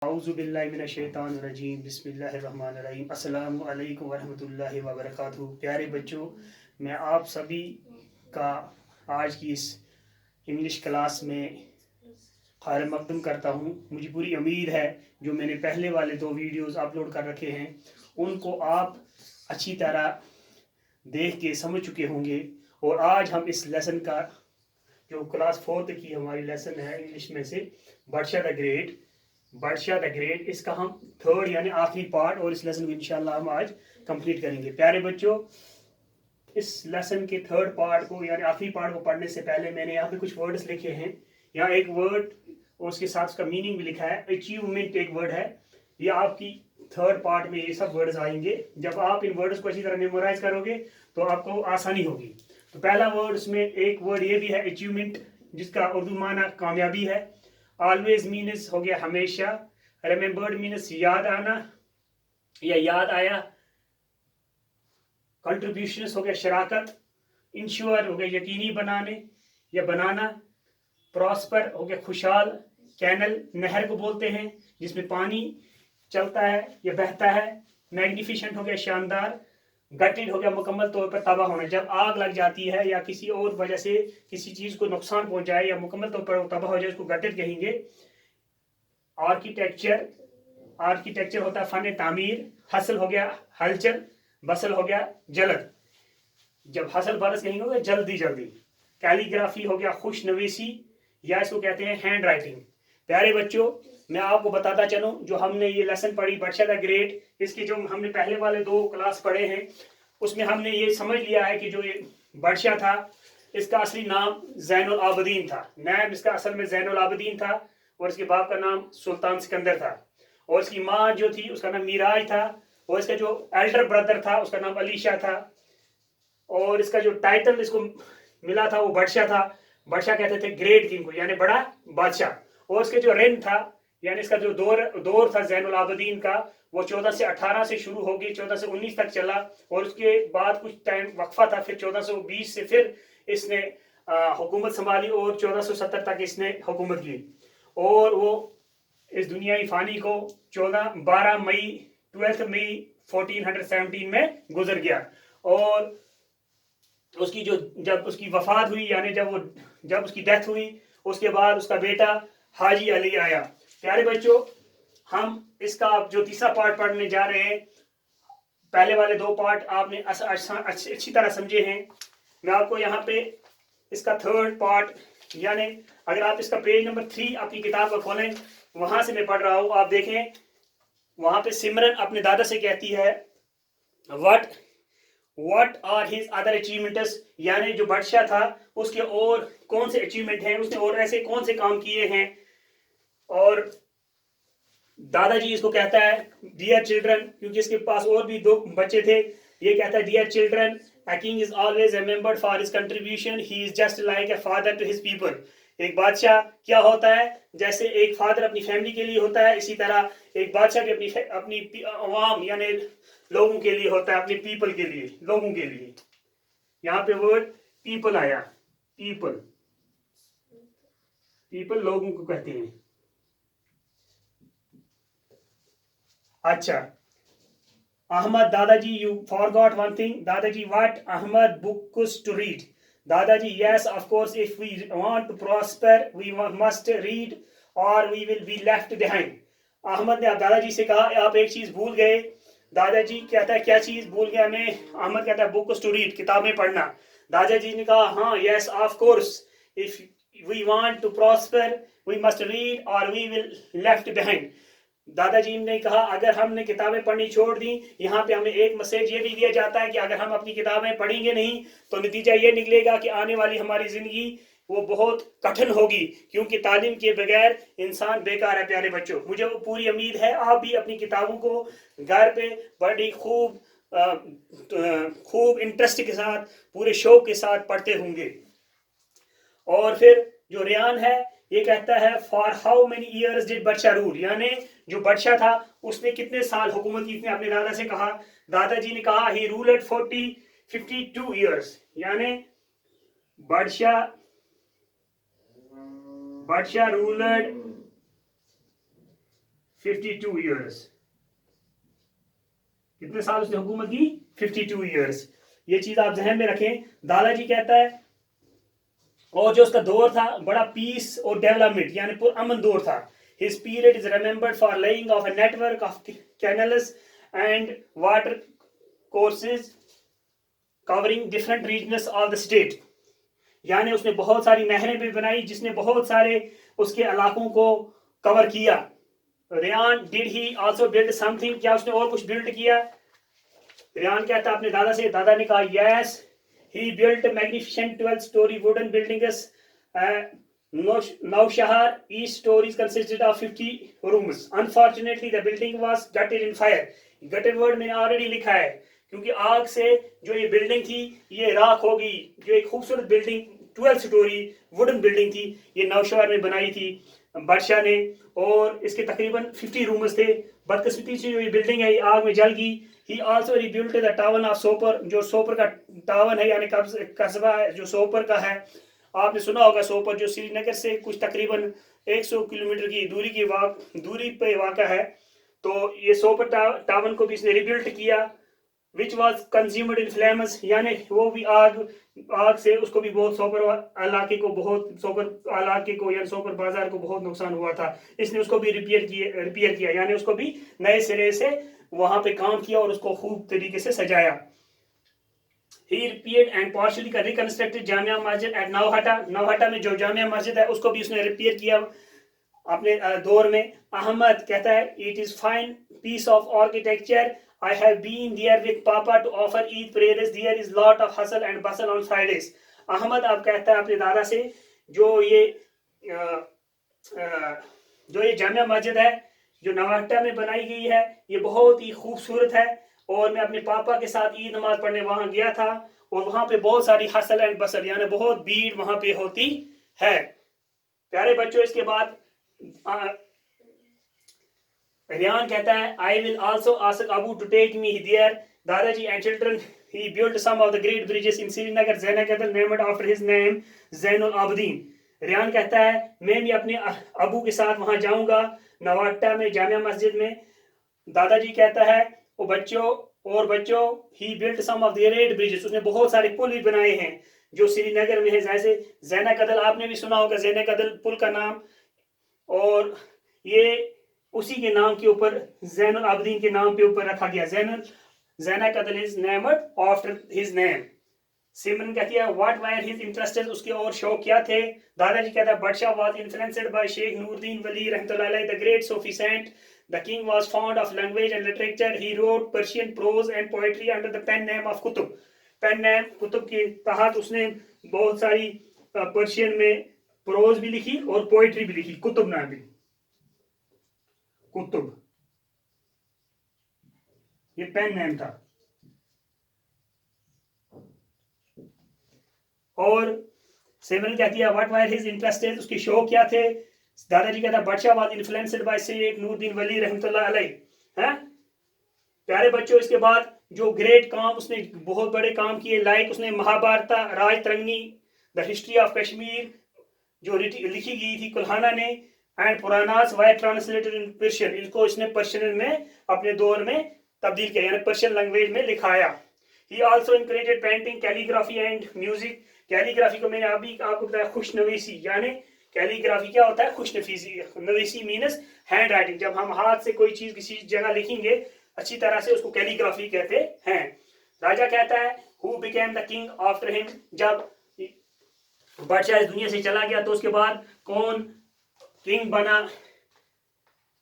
औज़ुबिल्लाहिमिनश्शैतानिर्रजीम बिस्मिल्लाहिर्रहमानिर्रहीम अस्सलामु अलैकुम वरहमतुल्लाहि वबरकातुहू। प्यारे बच्चों, मैं आप सभी का आज की इस इंग्लिश क्लास में खैर मकदम करता हूँ। मुझे पूरी उम्मीद है जो मैंने पहले वाले 2 वीडियोस अपलोड कर रखे हैं उनको आप अच्छी तरह देख के समझ चुके होंगे। और आज हम इस लेसन का जो क्लास 4th की हमारी लेसन है इंग्लिश में से बादशाह द ग्रेट, इसका हम थर्ड यानी आखिरी पार्ट और इस लेसन को इंशाल्लाह हम आज कंप्लीट करेंगे। प्यारे बच्चों, इस लेसन के थर्ड पार्ट को यानी आखिरी पार्ट को पढ़ने से पहले मैंने यहाँ पे कुछ वर्ड्स लिखे हैं। यहाँ एक वर्ड और उसके साथ उसका मीनिंग भी लिखा है। अचीवमेंट एक वर्ड है, ये आपकी थर्ड पार्ट में ये सब वर्ड्स आएंगे। जब आप इन वर्ड्स को अच्छी तरह मेमोराइज करोगे तो आपको आसानी होगी। तो पहला वर्ड उसमें एक वर्ड ये भी है अचीवमेंट, जिसका उर्दू माना कामयाबी है। ऑलवेज मीन्स हो गया हमेशा। रिमेंबर्ड मीन्स याद आना या याद आया। कंट्रीब्यूशंस हो गया शराकत। इंश्योर हो गया यकीनी बनाने या बनाना। प्रॉस्पर हो गया खुशहाल। कैनल नहर को बोलते हैं जिसमें पानी चलता है या बहता है। मैग्निफिसेंट हो गया शानदार। गटेड हो गया मुकम्मल तौर पर तबाह होना, जब आग लग जाती है या किसी और वजह से किसी चीज को नुकसान पहुंचाए या मुकम्मल तौर पर तबाह हो जाए उसको गटेड कहेंगे। आर्किटेक्चर होता है फन तामीर। हसल हो गया हलचल। बसल हो गया जल्द, जब हसल बरस कहेंगे हो गया जल्दी जल्दी। कैलीग्राफी हो गया खुश नवीसी या इसको कहते हैं हैंड राइटिंग। प्यारे बच्चों, मैं आपको बताता चलूं जो हमने ये लेसन पढ़ी बादशाह द ग्रेट, इसके जो हमने पहले वाले 2 क्लास पढ़े हैं उसमें हमने ये समझ लिया है कि जो ये बादशाह था इसका असली नाम जैनुल आबदीन था। नाम इसका असल में जैनुल आबदीन था और इसके बाप का नाम सुल्तान सिकंदर था और इसकी माँ जो थी उसका नाम मीराज था और इसका जो एल्डर ब्रदर था उसका नाम अली शाह था और इसका जो टाइटल इसको मिला था वो बादशाह था। बादशाह कहते थे ग्रेट किंग को यानी बड़ा बादशाह। और इसके जो रेन था यानी इसका जो दौर था जैनुल आबदीन का वो 14 से 18 से शुरू होगी, 14 से 19 तक चला और उसके बाद कुछ टाइम वक्फा था। फिर 1420 से फिर इसने हुकूमत संभाली और 1470 तक इसने हुकूमत की और वो इस दुनियाई फानी को 12 मई 1417 में गुजर गया। और उसकी जब उसकी वफात हुई यानी जब उसकी डेथ हुई उसके बाद उसका बेटा हाजी अली आया। प्यारे बच्चों, हम इसका जो तीसरा पार्ट पढ़ने जा रहे हैं, पहले वाले 2 पार्ट आपने अच्छी तरह समझे हैं। मैं आपको यहाँ पे इसका थर्ड पार्ट यानी अगर आप इसका पेज नंबर 3 अपनी किताब को खोलें, वहां से मैं पढ़ रहा हूँ। आप देखें वहां पे सिमरन अपने दादा से कहती है what are his other achievements, यानी जो बादशाह था उसके और कौन से अचीवमेंट हैं, उसने और ऐसे कौन से काम किए हैं। और दादाजी इसको कहता है डियर चिल्ड्रन, क्योंकि इसके पास और भी 2 बच्चे थे। ये कहता है dear children, a king is always remembered for his contribution, he is just like a father to his people. एक बादशाह क्या होता है, जैसे एक फादर अपनी फैमिली के लिए होता है, इसी तरह एक बादशाह भी अपनी अवाम यानी लोगों के लिए होता है, अपने पीपल के लिए, लोगों के लिए। यहाँ पे वर्ड पीपल आया। पीपल लोगों को कहते हैं। अच्छा अहमद, दादाजी यू फॉरगॉट वन थिंग। दादाजी what? Ahmad books to read. दादाजी yes of course, if we want to prosper we must read और we will be left behind. Ahmad ने दादाजी से कहा आप एक चीज भूल गए। दादाजी कहता है क्या चीज भूल गया मैं? अहमद कहता है बुक्स टू रीड, किताबें पढ़ना। दादाजी ने कहा हाँ yes of course, if we want to prosper we must read और वी विल लेफ्ट बिहाइंड। दादाजी ने कहा अगर हमने किताबें पढ़नी छोड़ दी, यहाँ पे हमें एक मैसेज ये भी दिया जाता है कि अगर हम अपनी किताबें पढ़ेंगे नहीं तो नतीजा ये निकलेगा कि आने वाली हमारी जिंदगी वो बहुत कठिन होगी, क्योंकि तालीम के बगैर इंसान बेकार है। प्यारे बच्चों, मुझे पूरी उम्मीद है आप भी अपनी किताबों को घर पे बड़ी खूब इंटरेस्ट के साथ, पूरे शौक के साथ पढ़ते होंगे। और फिर जो रियान है ये कहता है for how many years did बादशाह रूल, यानी जो बादशाह था उसने कितने साल हुकूमत की, इसने अपने दादा से कहा। दादाजी ने कहा ही रूल्ड 52 ईयर्स, यानी बादशाह रूल्ड 52 ईयर्स। कितने साल उसने हुकूमत की? 52 ईयर्स। ये चीज आप जहन में रखें। दादाजी कहता है, और जो उसका दौर था बड़ा पीस और डेवलपमेंट यानी पुरअमन दौर था। His period is remembered for laying of a network of canals and water courses covering different regions of the state। यानी उसने बहुत सारी नहरें भी बनाई जिसने बहुत सारे उसके इलाकों को कवर किया। Riyan, did he also build something, क्या उसने और कुछ बिल्ड किया? रियान कहता अपने दादा से, दादा ने कहा yes, he built magnificent 12 story wooden buildings. Naushahar, each stories consisted of 50 rooms. Unfortunately, the building was gutted in fire. Gutted word मैंने ऑलरेडी लिखा है क्योंकि आग से जो ये बिल्डिंग थी ये राख हो गई। जो एक खूबसूरत बिल्डिंग 12 स्टोरी वुडन बिल्डिंग थी ये नौशहर में बनाई थी बादशाह ने, और इसके तकरीबन 50 रूम्स थे। बदकिस्मती से जो ये बिल्डिंग है ये आग में जल गई। He also rebuilt the town of Sopore, जो सोपर का टाउन है यानी कस्बा है जो सोपर का है। आपने सुना होगा सोपर जो श्रीनगर से कुछ तकरीबन 100 किलोमीटर की दूरी पे वाक़ा है। तो ये सोपर टाउन को भी इसने रिबिल्ट किया। Which was consumed in flames, यानी वो भी आग से उसको भी बहुत सोपर इलाके को या सोपर बाजार को बहुत नुकसान हुआ था। इसने उसको भी रिपेयर किया यानी उसको भी नए सिरे से वहां पे काम किया और उसको खूब तरीके से सजाया। He repaired and partially reconstructed Jamia Masjid eight Nauhata. Nauhata में जो जामिया मस्जिद है उसको भी उसने रिपेयर किया अपने दौर में। अहमद कहता है it is fine piece of architecture, I have been there with Papa to offer Eid prayers. There is lot of hustle and bustle on Fridays. Ahmed अब कहता है अपने दादा से जो ये जामिया मस्जिद है जो नवाटा में बनाई गई है ये बहुत ही खूबसूरत है, और मैं अपने पापा के साथ ईद नमाज पढ़ने वहां गया था और वहां पे बहुत सारी हसल एंड बसल यानी बहुत भीड़ वहां पे होती है। प्यारे बच्चों, इसके बाद रियान कहता है आई विल आल्सो आस्क अबू टू टेक मी देयर। दादाजी and children he built some of the great bridges in Srinagar Zainakadal named after his name Zainul Abidin. Riyan कहता है मैं भी अपने अबू के साथ वहां जाऊंगा नवाटा में जामिया मस्जिद में। दादाजी कहता है वो बच्चों he built some of the great bridges, उसने बहुत सारे पुल भी बनाए हैं जो श्रीनगर में है। जैसे ज़ैनकदल आपने भी सुना होगा, ज़ैनकदल पुल का नाम, और ये उसी के नाम के ऊपर ज़ैनुल आबदीन के नाम के ऊपर रखा गया। Zainakadal is named after his name. Simran कहती है व्हाट वर हिज इंटरेस्टेड, उसके और शौक क्या थे? दादाजी कहता है बादशाह was influenced by Sheikh Nooruddin Wali रहमतुल्लाह अलैह the great Sufi saint. The king was fond of language and literature. He wrote Persian prose and poetry under the pen name of Qutub. Pen name Qutub के तहत उसने बहुत सारी पर्शियन में प्रोज भी लिखी और पोएट्री भी लिखी। कुतुब नाम भी, कुतुब ये पेन नेम था। और सिमरन कहती है व्हाट वर हिज इंटरेस्टेड, उसके शौक क्या थे? दादाजी कहता है बादशाह was influenced by Sheikh Nooruddin Wali रहमतुल्लाह अलैह। हैं प्यारे बच्चों, इसके बाद जो ग्रेट काम उसने बहुत बड़े काम किए, लाइक उसने Mahabharata, Rajatarangini, the history of Kashmir जो लिखी गई थी कुल्हाना ने, and Puranas were translated in Persian, इनको इसने पर्शियन में अपने दौर में तब्दील किया यानी पर्शियन लैंग्वेज में लिखाया। He also encouraged painting, calligraphy and music. Calligraphy को मैंने अभी आपको बताया खुशनवीसी, यानी कैलीग्राफी क्या होता है? खुशनवीसी मीन्स हैंड राइटिंग। जब हम हाथ से कोई चीज किसी जगह लिखेंगे अच्छी तरह से उसको कैलीग्राफी कहते हैं। राजा कहता है who became the king after him, जब बादशाह इस दुनिया से चला गया तो उसके बाद कौन किंग बना?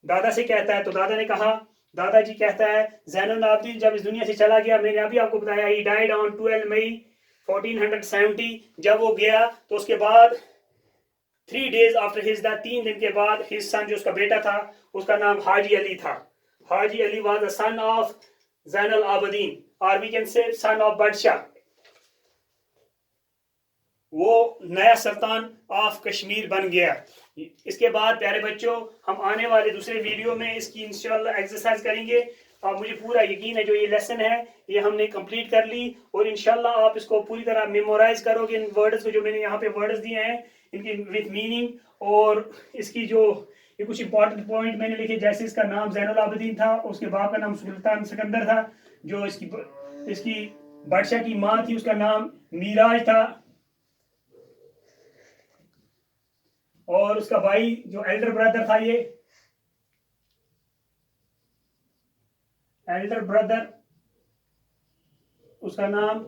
दादा से कहता है तो दादा ने कहा, दादाजी कहता है ज़ैनुल आबदीन जब इस दुनिया से चला गया, मैंने अभी आपको बताया ही डाइड ऑन 12 मई 1470। जब वो गया तो उसके बाद 3 days आफ्टर हिज डेथ, 3 दिन के बाद हिज सन जो उसका बेटा था उसका नाम हाजी अली था। Haji Ali was the son of Zainul Abidin और we can say son of बादशाह। वो नया सुल्तान ऑफ कश्मीर बन गया। इसके बाद प्यारे बच्चों हम आने वाले दूसरे वीडियो में इसकी इंशाल्लाह एक्सरसाइज करेंगे और मुझे पूरा यकीन है जो ये लेसन है ये हमने कंप्लीट कर ली और इंशाल्लाह आप इसको पूरी तरह मेमोराइज करोगे। इन वर्ड्स को जो मैंने यहाँ पे वर्ड्स दिए हैं इनकी विद मीनिंग और इसकी जो ये कुछ इंपॉर्टेंट पॉइंट मैंने लिखे, जैसे इसका नाम ज़ैनुल आबिदीन था, उसके बाप का नाम सुल्तान सिकंदर था, जो इसकी बादशाह की माँ थी उसका नाम मीराज था, और उसका भाई जो एल्डर ब्रदर था, ये एल्डर ब्रदर उसका नाम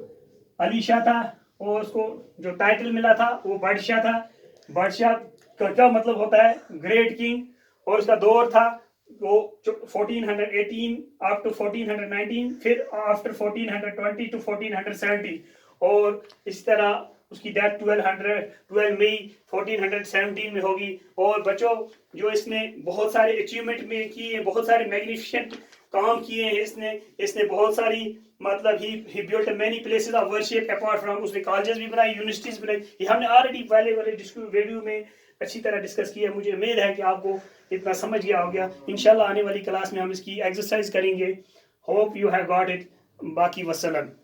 अली शाह था, और उसको जो टाइटल मिला था वो बादशाह था। बादशाह का क्या मतलब होता है? Great king. और उसका दौर था वो 1418 अप टू 1419, फिर आफ्टर 1420 टू 1470, और इस तरह उसकी डेथ 12 मई 1417 में होगी। और बच्चों, जो इसने बहुत सारे अचीवमेंट में किए, बहुत सारे मैग्निफिसेंट काम किए हैं इसने बहुत सारी, मतलब he built many places of worship apart from, उसने कॉलेजेस भी बनाई, यूनिवर्सिटीज बनाई। ये हमने ऑलरेडी पहले वाले वीडियो में अच्छी तरह डिस्कस किया। मुझे उम्मीद है कि आपको इतना समझ गया हो गया। इंशाल्लाह आने वाली क्लास में हम इसकी एक्सरसाइज करेंगे। Hope you have got it. बाकी वसलम।